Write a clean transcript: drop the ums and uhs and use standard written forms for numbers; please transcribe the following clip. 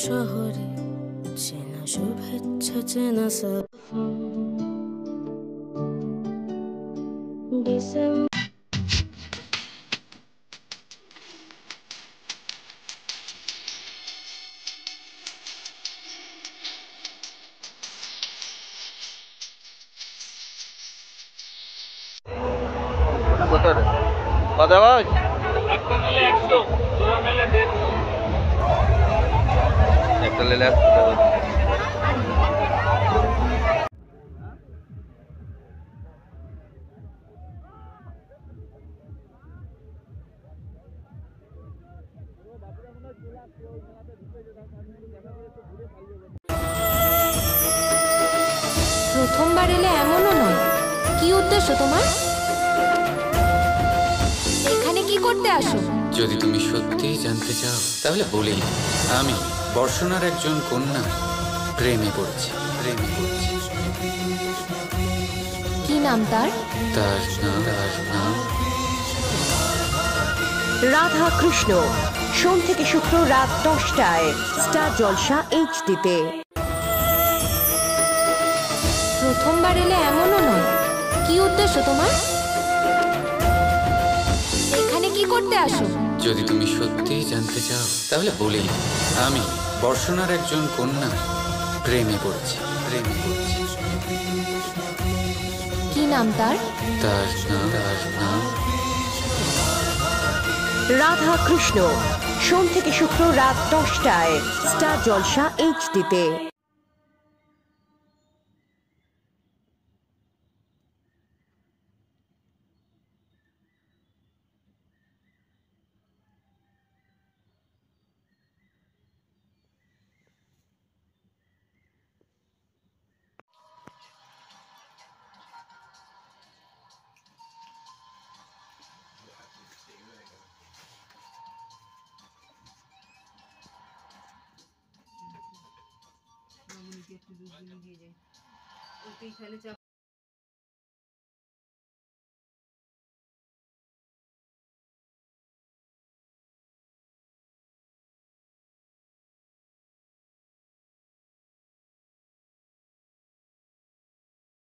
শহরে চেনা শুভেচ্ছা চেনা সব ডিসেম্বর একটা লেলে প্রথমবার এলে এমনও নয়। কি উদ্দেশ্য তোমার? এখানে কি করতে আসো? যদি তুমি সত্যিই জানতে চাও তাহলে বলেই দিই। আমি বর্ষণার একজন কন্যা প্রেমে পড়েছি। কি নাম তার? তার নাম রাধা কৃষ্ণ, সোম থেকে শুক্র রাত 10টায় স্টার জলসা এইচডিতে। প্রথমবার এলে এমনও নয়। কি উদ্দেশ্য তোমার? এখানে কি করতে আসো? যদি তুমি সত্যিই জানতে চাও তাহলে বলেই দিই। আমি বর্ষণার একজন কন্যা প্রেমে পড়েছি। কি নাম তার? তার নাম রাধা কৃষ্ণ, সোম থেকে শুক্র রাত 10টায় স্টার জলসা এইচডিতে। একটু দুধ দিয়ে যাই ওকেই তাহলে চাপ